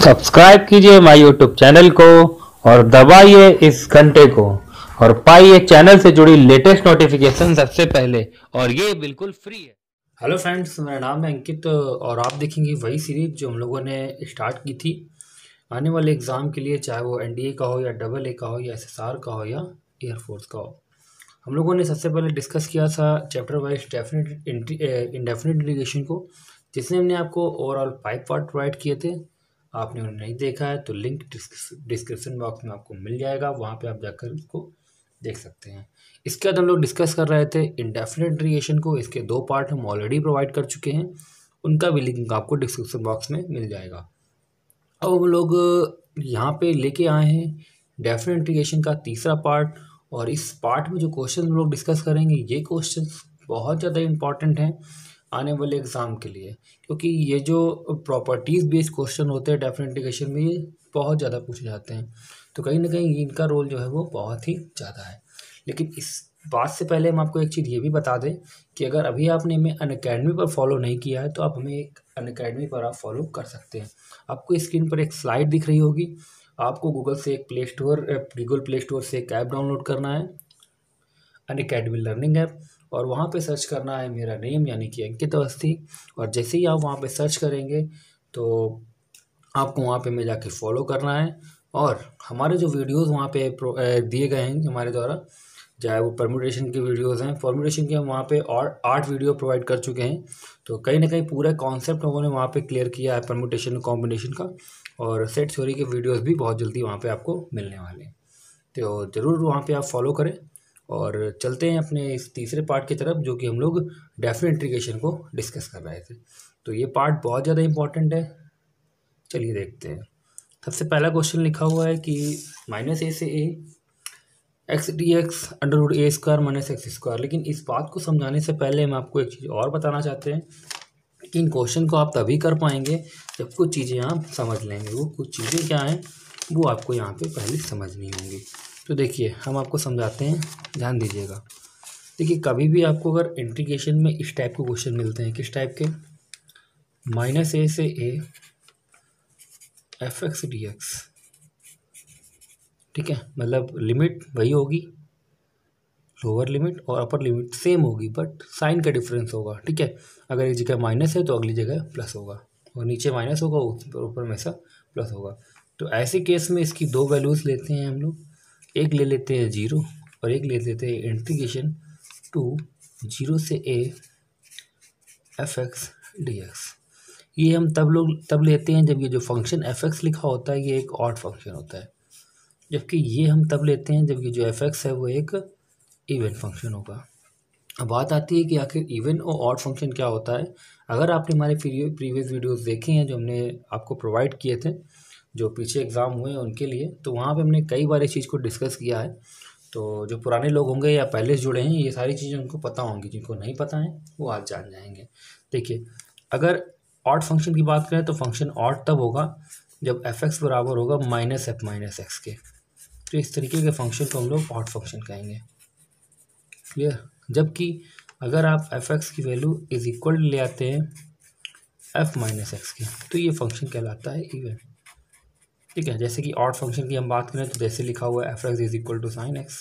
Subscribe कीजिए my YouTube channel को और दबाइए इस घंटे को और पाइए चैनल से जुड़ी लेटेस्ट नोटिफिकेशन सबसे पहले, और ये बिल्कुल फ्री है। हेलो फ्रेंड्स, मेरा नाम है अंकित और आप देखेंगे वही सीरीज जो हम लोगों ने स्टार्ट की थी आने वाले एग्ज़ाम के लिए, चाहे वो एनडीए का हो या डबल ए का हो या एसएसआर का हो या एयरफोर्स का हो। हम लोगों ने सबसे पहले डिस्कस किया था chapter wise definite indefinite integration को, जिसमें हमने आपको ओवरऑल 5 पार्ट प्रोवाइड किए थे। आपने उन्हें नहीं देखा है तो लिंक डिस्क्रिप्शन बॉक्स में आपको मिल जाएगा, वहाँ पे आप जाकर उसको देख सकते हैं। इसके बाद हम लोग डिस्कस कर रहे थे इंडेफिनिट इंटीग्रेशन को। इसके 2 पार्ट हम ऑलरेडी प्रोवाइड कर चुके हैं, उनका भी लिंक आपको डिस्क्रिप्शन बॉक्स में मिल जाएगा। अब हम लोग यहाँ पे लेके आए हैं डेफिनेट इंटीग्रेशन का तीसरा पार्ट, और इस पार्ट में जो क्वेश्चन हम लोग डिस्कस करेंगे ये क्वेश्चन बहुत ज़्यादा इम्पॉर्टेंट हैं आने वाले एग्ज़ाम के लिए, क्योंकि ये जो प्रॉपर्टीज़ बेस्ड क्वेश्चन होते हैं डेफिनेट इंटीग्रेशन में ये बहुत ज़्यादा पूछे जाते हैं, तो कहीं ना कहीं इनका रोल जो है वो बहुत ही ज़्यादा है। लेकिन इस बात से पहले हम आपको एक चीज़ ये भी बता दें कि अगर अभी आपने हमें अनअकैडमी पर फॉलो नहीं किया है तो आप हमें एक अनअकैडमी पर आप फॉलो कर सकते हैं। आपको स्क्रीन पर एक स्लाइड दिख रही होगी, आपको गूगल प्ले स्टोर से एक ऐप डाउनलोड करना है, अनअकैडमी लर्निंग ऐप, और वहाँ पे सर्च करना है मेरा नेम यानी कि अंकित अवस्थी। और जैसे ही आप वहाँ पे सर्च करेंगे तो आपको वहाँ पे में जाके फॉलो करना है, और हमारे जो वीडियोस वहाँ पे दिए गए हैं हमारे द्वारा, चाहे वो परम्यूटेशन की वीडियोस हैं, फॉर्मुलेशन के हम वहाँ पे और 8 वीडियो प्रोवाइड कर चुके हैं, तो कहीं ना कहीं पूरा कॉन्सेप्ट लोगों ने वहाँ पे क्लियर किया है परम्यूटेशन कॉम्बिनेशन का, और सेट थ्योरी के वीडियोस भी बहुत जल्दी वहाँ पे आपको मिलने वाले हैं, तो ज़रूर वहाँ पे आप फॉलो करें। और चलते हैं अपने इस तीसरे पार्ट की तरफ, जो कि हम लोग डेफिनेट इंटीग्रेशन को डिस्कस कर रहे थे। तो ये पार्ट बहुत ज़्यादा इंपॉर्टेंट है, चलिए देखते हैं। सबसे पहला क्वेश्चन लिखा हुआ है कि -a से a x d x under root a square minus x square. लेकिन इस बात को समझाने से पहले हम आपको एक चीज़ और बताना चाहते हैं कि इन क्वेश्चन को आप तभी कर पाएंगे जब कुछ चीज़ें आप समझ लेंगे। वो कुछ चीज़ें क्या हैं वो आपको यहाँ पे पहले समझनी होंगी। तो देखिए हम आपको समझाते हैं, ध्यान दीजिएगा। देखिए कभी भी आपको अगर इंटीग्रेशन में इस टाइप के क्वेश्चन मिलते हैं, किस टाइप के, -a से a F x d x, ठीक है, मतलब लिमिट वही होगी, लोअर लिमिट और अपर लिमिट सेम होगी, बट साइन का डिफरेंस होगा, ठीक है। अगर एक जगह माइनस है तो अगली जगह प्लस होगा, और नीचे माइनस होगा ऊपर में ऐसा प्लस होगा। तो ऐसे केस में इसकी 2 वैल्यूज़ लेते हैं हम लोग, एक ले लेते हैं 0 और एक ले लेते हैं इंटीग्रेशन टू 0 से a F x d x. ये हम तब लेते हैं जब ये जो फंक्शन एफ एक्स लिखा होता है ये एक ऑड फंक्शन होता है, जबकि ये हम तब लेते हैं जब ये जो एफ एक्स है वो एक इवन फंक्शन होगा। अब बात आती है कि आखिर इवन और ऑड फंक्शन क्या होता है। अगर आपने हमारे प्रीवियस वीडियोस देखे हैं जो हमने आपको प्रोवाइड किए थे, जो पीछे एग्ज़ाम हुए हैं उनके लिए, तो वहाँ पे हमने कई बार इस चीज़ को डिस्कस किया है। तो जो पुराने लोग होंगे या पहले से जुड़े हैं ये सारी चीज़ें उनको पता होंगी, जिनको नहीं पता है वो आज जान जाएंगे। देखिए अगर ऑड फंक्शन की बात करें तो फंक्शन ऑड तब होगा जब एफ एक्स बराबर होगा माइनस एफ माइनस एक्स के। तो इस तरीके के फंक्शन को हम लोग ऑड फंक्शन कहेंगे, क्लियर। जबकि अगर आप एफ एक्स की वैल्यू इज इक्वल ले आते हैं एफ माइनस एक्स की, तो ये फंक्शन कहलाता है इवन, ठीक है। जैसे कि ऑड फंक्शन की हम बात करें तो जैसे लिखा हुआ है f x is equal to sine x,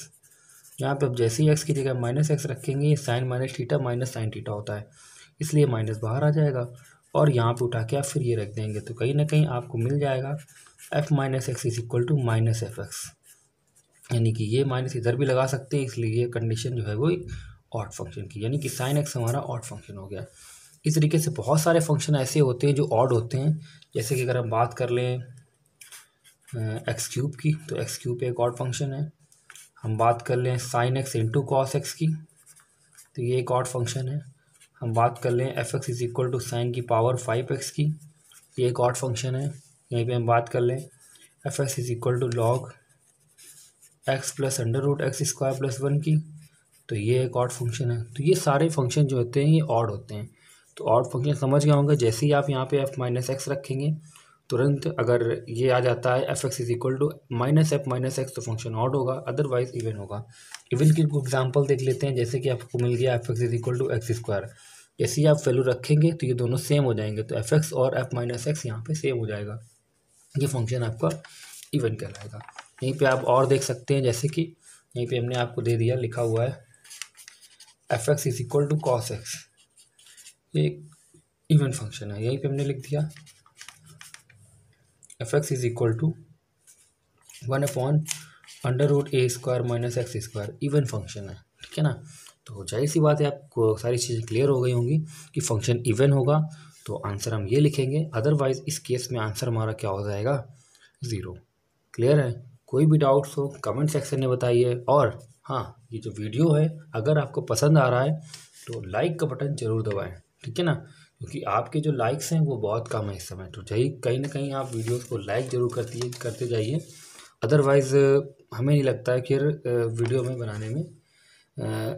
यहाँ पे अब जैसे ही एक्स की जगह माइनस एक्स रखेंगे ये sine minus theta minus sine theta होता है, इसलिए माइनस बाहर आ जाएगा, और यहाँ पे उठा के आप फिर ये रख देंगे, तो कहीं ना कहीं आपको मिल जाएगा f minus x is equal to minus f x, यानी कि ये माइनस इधर भी लगा सकते हैं, इसलिए ये कंडीशन जो है वो ऑड फंक्शन की, यानी कि साइन एक्स हमारा ऑड फंक्शन हो गया। इस तरीके से बहुत सारे फंक्शन ऐसे होते हैं जो ऑड होते हैं, जैसे कि अगर हम बात कर लें एक्स क्यूब की, तो एक्स क्यूब एक ऑड फंक्शन है। हम बात कर लें sine x into cos x की, तो ये एक ऑड फंक्शन है। हम बात कर लें f x is equal to sine की पावर 5x की, ये एक ऑड फंक्शन है। यहीं पे हम बात कर लें f x is equal to log x plus under root x square plus 1 की, तो ये एक ऑड फंक्शन है। तो ये सारे फंक्शन जो होते हैं ये ऑड होते हैं। तो ऑड फंक्शन समझ गया होंगे, जैसे ही आप यहाँ पे एफ माइनस एक्स रखेंगे तुरंत अगर ये आ जाता है f x is equal to minus f minus x, तो फंक्शन ऑड होगा, अदरवाइज इवन होगा। इवन की एग्जांपल देख लेते हैं, जैसे कि आपको मिल गया f x is equal to x square, जैसे ही आप वैल्यू रखेंगे तो ये दोनों सेम हो जाएंगे, तो एफ एक्स और एफ माइनस एक्स यहाँ पे सेम हो जाएगा। ये फंक्शन आपका इवन कहलाएगा। यहीं पे आप और देख सकते हैं, जैसे कि यहीं पे हमने आपको दे दिया, लिखा हुआ है f x is equal to cos x, ये इवन फंक्शन है। यहीं पे हमने लिख दिया f x is equal to 1/√a² minus x², even function है, ठीक है ना। तो जाहिर सी बात है आपको सारी चीज़ें क्लियर हो गई होंगी कि फंक्शन इवन होगा तो आंसर हम ये लिखेंगे, अदरवाइज इस केस में आंसर हमारा क्या हो जाएगा, 0। क्लियर है? कोई भी डाउट्स हो कमेंट सेक्शन में बताइए। और हाँ, ये जो वीडियो है अगर आपको पसंद आ रहा है तो लाइक का बटन ज़रूर दबाएं, ठीक है ना, क्योंकि आपके जो लाइक्स हैं वो बहुत कम है इस समय। तो कहीं ना कहीं आप वीडियोस को लाइक ज़रूर करते जाइए, अदरवाइज़ हमें नहीं लगता है कि वीडियो में बनाने में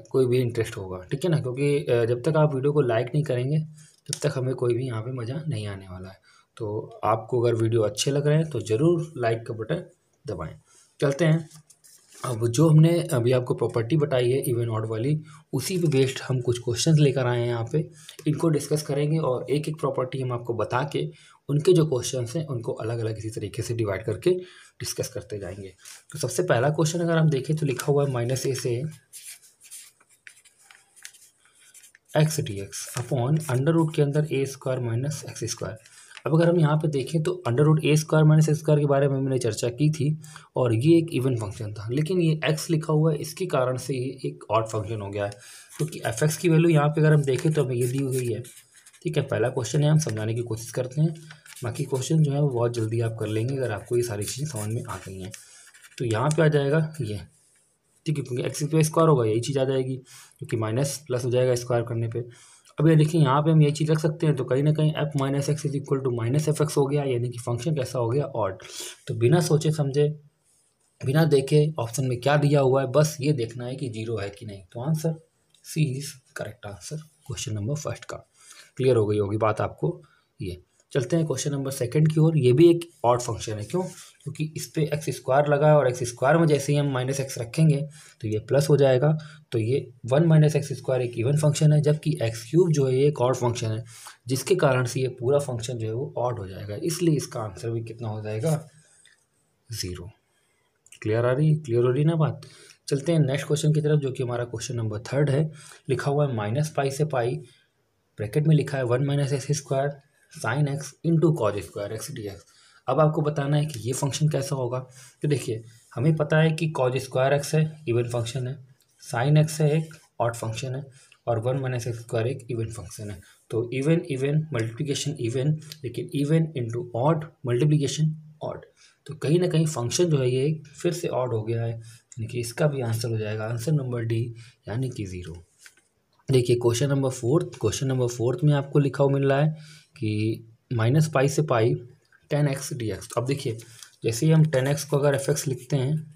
कोई भी इंटरेस्ट होगा, ठीक है ना, क्योंकि जब तक आप वीडियो को लाइक नहीं करेंगे तब तक हमें कोई भी यहाँ पे मज़ा नहीं आने वाला है। तो आपको अगर वीडियो अच्छे लग रहे हैं तो ज़रूर लाइक का बटन दबाएं। चलते हैं, अब जो हमने अभी आपको प्रॉपर्टी बताई है इवन ऑड वाली, उसी पे बेस्ड हम कुछ क्वेश्चंस लेकर आए हैं यहाँ पे, इनको डिस्कस करेंगे और एक एक प्रॉपर्टी हम आपको बता के उनके जो क्वेश्चंस हैं उनको अलग अलग इसी तरीके से डिवाइड करके डिस्कस करते जाएंगे। तो सबसे पहला क्वेश्चन अगर हम देखें तो लिखा हुआ है -a से x dx upon under root के अंदर a² माइनस x²। अब अगर हम यहाँ पे देखें तो अंडर√a² माइनस x² के बारे में मैंने चर्चा की थी और ये एक इवन फंक्शन था, लेकिन ये x लिखा हुआ है इसके कारण से ये एक ऑड फंक्शन हो गया है, क्योंकि f(x) की वैल्यू यहाँ पे अगर हम देखें तो हमें ये दी हुई है, ठीक है। पहला क्वेश्चन है, हम समझाने की कोशिश करते हैं, बाकी क्वेश्चन जो है वो बहुत जल्दी आप कर लेंगे अगर आपको ये सारी चीज़ें समझ में आ गई हैं। तो यहाँ पर आ जाएगा ये, ठीक है, क्योंकि एक्स पे स्क्वायर होगा यही चीज़ आ जाएगी, क्योंकि माइनस प्लस हो जाएगा स्क्वायर करने पे। अब ये देखिए यहाँ पे हम यही चीज़ रख सकते हैं, तो कहीं ना कहीं f minus x is equal to minus f x हो गया, यानी कि फंक्शन कैसा हो गया, ऑड। तो बिना सोचे समझे, बिना देखे ऑप्शन में क्या दिया हुआ है, बस ये देखना है कि 0 है कि नहीं। तो answer C is correct answer question number first का। क्लियर हो गई होगी बात आपको ये। चलते हैं क्वेश्चन नंबर सेकंड की ओर। ये भी एक ऑड फंक्शन है, क्यों, क्योंकि इस पे x² लगा है और x² में जैसे ही हम माइनस एक्स रखेंगे तो ये प्लस हो जाएगा। तो ये 1 माइनस x² एक इवन फंक्शन है, जबकि x³ जो है ये एक ऑड फंक्शन है, जिसके कारण से ये पूरा फंक्शन जो है वो ऑड हो जाएगा, इसलिए इसका आंसर भी कितना हो जाएगा, 0। क्लियर हो रही ना बात। चलते हैं नेक्स्ट क्वेश्चन की तरफ, जो कि हमारा क्वेश्चन नंबर थर्ड है। लिखा हुआ है -π से π, ब्रैकेट में लिखा है 1 minus x² sine x into cos square x dx। अब आपको बताना है कि ये फंक्शन कैसा होगा। तो देखिए, हमें पता है कि कॉज स्क्वायर एक्स है, इवन फंक्शन है, साइन एक्स है, एक ऑड फंक्शन है, और 1 माइनस x² एक इवन फंक्शन है। तो इवन इवन मल्टीप्लिकेशन इवन, लेकिन even into odd multiplication odd, तो कहीं ना कहीं फंक्शन जो है ये फिर से ऑड हो गया है, यानी कि इसका भी आंसर हो जाएगा आंसर नंबर डी, यानी कि 0। देखिए क्वेश्चन नंबर फोर्थ में आपको लिखा हुआ मिल रहा है कि -π से π 10x dx। अब देखिए, जैसे ही हम 10x को अगर f(x) लिखते हैं,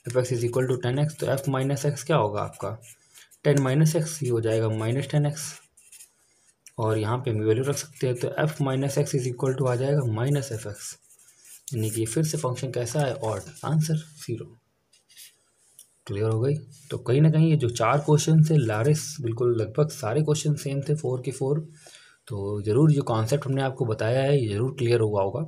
f(x) is equal to 10x, तो f माइनस एक्स क्या होगा आपका, 10 माइनस एक्स, ये हो जाएगा -10x, और यहाँ पे हम वैल्यू रख सकते हैं, तो f minus x is equal to आ जाएगा -f(x), यानी कि फिर से फंक्शन कैसा है, ऑड, आंसर 0। क्लियर हो गई। तो कहीं ना कहीं ये जो 4 क्वेश्चन थे लारिस, बिल्कुल लगभग सारे क्वेश्चन सेम थे, 4 के 4। तो ज़रूर जो कॉन्सेप्ट हमने आपको बताया है ये ज़रूर क्लियर हुआ होगा।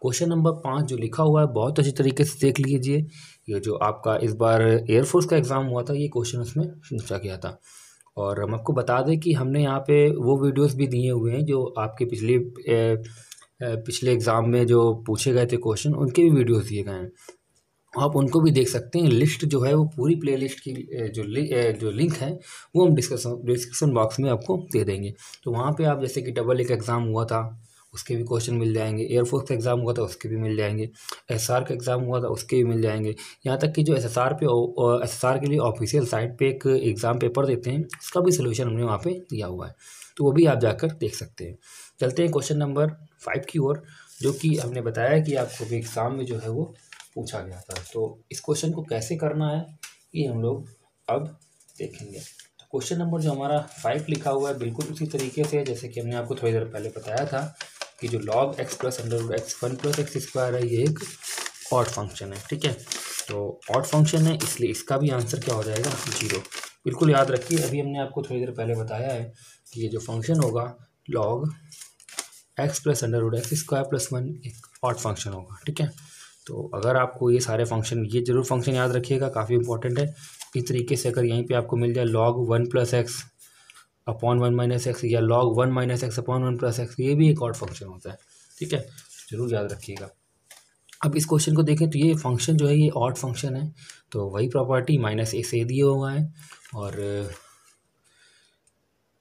क्वेश्चन नंबर 5 जो लिखा हुआ है बहुत अच्छी तरीके से देख लीजिए। ये जो आपका इस बार एयरफोर्स का एग्ज़ाम हुआ था, ये क्वेश्चन उसमें पूछा गया था। और हम आपको बता दें कि हमने यहाँ पे वो वीडियोस भी दिए हुए हैं जो आपके पिछले एग्ज़ाम में जो पूछे गए थे क्वेश्चन, उनके भी वीडियोस दिए गए हैं, आप उनको भी देख सकते हैं। लिस्ट जो है वो पूरी प्लेलिस्ट की जो लिंक है वो हम डिस्क्रिप्शन बॉक्स में आपको दे देंगे। तो वहाँ पे आप, जैसे कि डबल का एग्ज़ाम हुआ था उसके भी क्वेश्चन मिल जाएंगे, एयरफोर्स का एग्ज़ाम हुआ था उसके भी मिल जाएंगे, SSR का एग्ज़ाम हुआ था उसके भी मिल जाएंगे, यहाँ तक कि जो SSR के लिए ऑफिशियल साइट पे एक एग्ज़ाम पेपर देते हैं, उसका भी सोल्यूशन हमने वहाँ पे दिया हुआ है, तो वो भी आप जाकर देख सकते हैं। चलते हैं क्वेश्चन नंबर 5 की ओर, जो कि हमने बताया कि आपको भी एग्ज़ाम में जो है वो पूछा गया था। तो इस क्वेश्चन को कैसे करना है ये हम लोग अब देखेंगे। तो क्वेश्चन नंबर जो हमारा 5 लिखा हुआ है बिल्कुल उसी तरीके से जैसे कि हमने आपको थोड़ी देर पहले बताया था कि जो log x plus √x1 plus x² है, ये एक ऑड फंक्शन है, ठीक है। तो ऑड फंक्शन है इसलिए इसका भी आंसर क्या हो जाएगा, 0। बिल्कुल याद रखिए, अभी हमने आपको थोड़ी देर पहले बताया है कि ये जो फंक्शन होगा log x plus √x² plus 1 एक ऑड फंक्शन होगा। ठीक है, तो अगर आपको ये सारे फंक्शन, ये जरूर फंक्शन याद रखिएगा, काफ़ी इंपॉर्टेंट है। इस तरीके से अगर यहीं पे आपको मिल जाए log 1 + x अपॉन 1 - x या log 1 - x अपॉन 1 + x, ये भी एक ऑड फंक्शन होता है। ठीक है, जरूर याद रखिएगा। अब इस क्वेश्चन को देखें तो ये फंक्शन जो है ये ऑड फंक्शन है, तो वही प्रॉपर्टी -a दिया हुआ है, और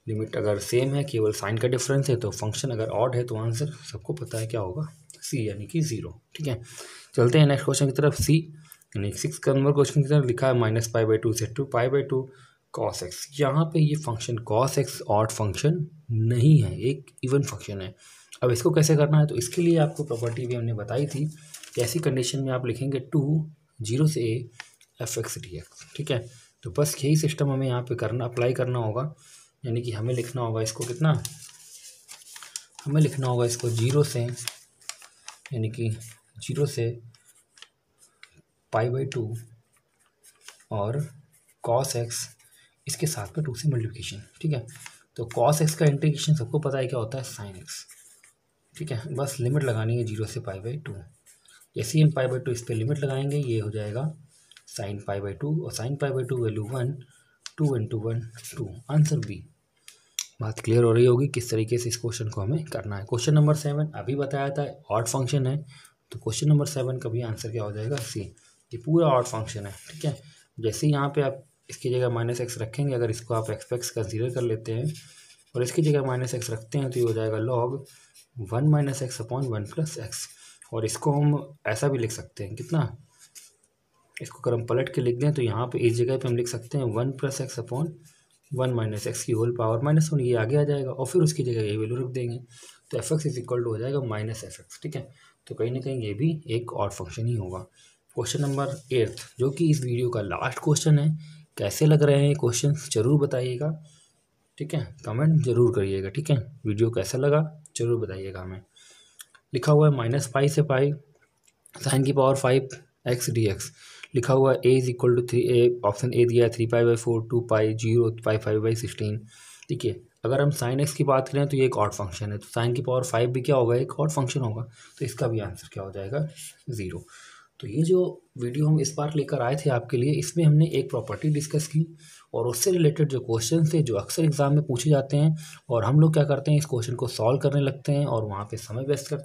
लिमिट अगर सेम है, केवल साइन का डिफरेंस है, तो फंक्शन अगर ऑड है तो आंसर सबको पता है क्या होगा, सी यानी कि 0। ठीक है, चलते हैं नेक्स्ट क्वेश्चन की तरफ। सी यानी 6 नंबर क्वेश्चन की तरफ लिखा है -π/2 से 2π/2 cos x। यहाँ पे ये function cos x odd function नहीं है, एक इवन फंक्शन है। अब इसको कैसे करना है, तो इसके लिए आपको प्रॉपर्टी भी हमने बताई थी कि ऐसी कंडीशन में आप लिखेंगे 2 0 से a f(x) dx। ठीक है, तो बस यही सिस्टम हमें यहाँ पे करना, अप्लाई करना होगा, यानी कि हमें लिखना होगा इसको कितना, हमें लिखना होगा इसको 0 से, यानी कि 0 से π/2 और cos x इसके साथ में 2 से मल्टीप्लिकेशन। ठीक है, तो cos x का इंटीग्रेशन सबको पता है क्या होता है, sin x। ठीक है, बस लिमिट लगानी है 0 से π/2। जैसे ही हम π/2 इस पर लिमिट लगाएंगे ये हो जाएगा sin π/2, और sin π/2 वैल्यू 1, 2 × 1 2, आंसर बी। बात क्लियर हो रही होगी किस तरीके से इस क्वेश्चन को हमें करना है। क्वेश्चन नंबर 7 अभी बताया था ऑड फंक्शन है, तो क्वेश्चन नंबर 7 का भी आंसर क्या हो जाएगा, सी। ये पूरा ऑड फंक्शन है। ठीक है, जैसे ही यहाँ पे आप इसकी जगह -x रखेंगे, अगर इसको आप x कंसीडर कर लेते हैं और इसकी जगह -x रखते हैं, तो ये हो जाएगा log 1 - x अपॉन 1 + x। और इसको हम ऐसा भी लिख सकते हैं, कितना, इसको अगर हम पलट के लिख दें तो यहाँ पे इस जगह पे हम लिख सकते हैं 1 + x अपॉन 1 - x की होल पावर -1, ये आगे आ जाएगा और फिर उसकी जगह ये वैल्यू रख देंगे, तो f(x) = हो जाएगा -f(x). ठीक है, तो कहीं ना कहीं ये भी एक ऑड फंक्शन ही होगा। क्वेश्चन नंबर 8 जो कि इस वीडियो का लास्ट क्वेश्चन है, कैसे लग रहे हैं क्वेश्चन जरूर बताइएगा। ठीक है, कमेंट जरूर करिएगा। ठीक है, वीडियो कैसा लगा जरूर बताइएगा हमें। लिखा हुआ है -π से π sin की पावर 5x dx, लिखा हुआ है a = 3, ऑप्शन ए दिया है 3π/4 2π 0 π5/16। ठीक है, अगर हम sin x की बात करें तो ये एक ऑड फंक्शन है, तो sin की पावर 5 भी क्या होगा, एक ऑड फंक्शन होगा, तो इसका भी आंसर क्या हो जाएगा, 0। तो ये जो वीडियो हम इस बार लेकर आए थे आपके लिए, इसमें हमने एक प्रॉपर्टी डिस्कस की और उससे रिलेटेड जो क्वेश्चन थे जो अक्सर एग्जाम में पूछे जाते हैं, और हम लोग क्या करते हैं, इस क्वेश्चन को सॉल्व करने लगते हैं और वहाँ पे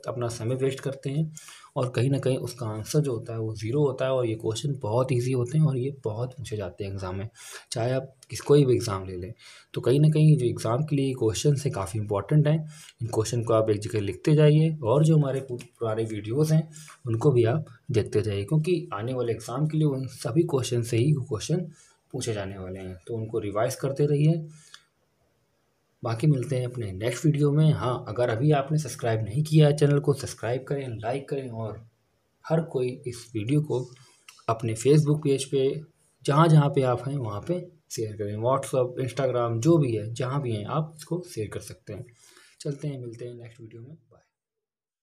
अपना समय वेस्ट करते हैं, और कहीं ना कहीं उसका आंसर जो होता है वो 0 होता है। और ये क्वेश्चन बहुत ईजी होते हैं और ये बहुत पूछे जाते हैं एग्ज़ाम में, चाहे आप कोई भी एग्ज़ाम ले लें। तो कहीं ना कहीं जो एग्ज़ाम के लिए क्वेश्चन है काफ़ी इंपॉर्टेंट हैं, इन क्वेश्चन को आप एक जगह लिखते जाइए, और जो हमारे पुराने वीडियोज़ हैं उनको भी आप देखते जाइए, क्योंकि आने वाले एग्ज़ाम के लिए उन सभी क्वेश्चन से ही क्वेश्चन पूछे जाने वाले हैं, तो उनको रिवाइज करते रहिए। बाकी मिलते हैं अपने नेक्स्ट वीडियो में। हाँ, अगर अभी आपने सब्सक्राइब नहीं किया है चैनल को, सब्सक्राइब करें, लाइक करें, और हर कोई इस वीडियो को अपने फेसबुक पेज पे जहाँ जहाँ पे आप हैं वहाँ पे शेयर करें। व्हाट्सअप, इंस्टाग्राम, जो भी है, जहाँ भी हैं आप इसको शेयर कर सकते हैं। चलते हैं, मिलते हैं नेक्स्ट वीडियो में।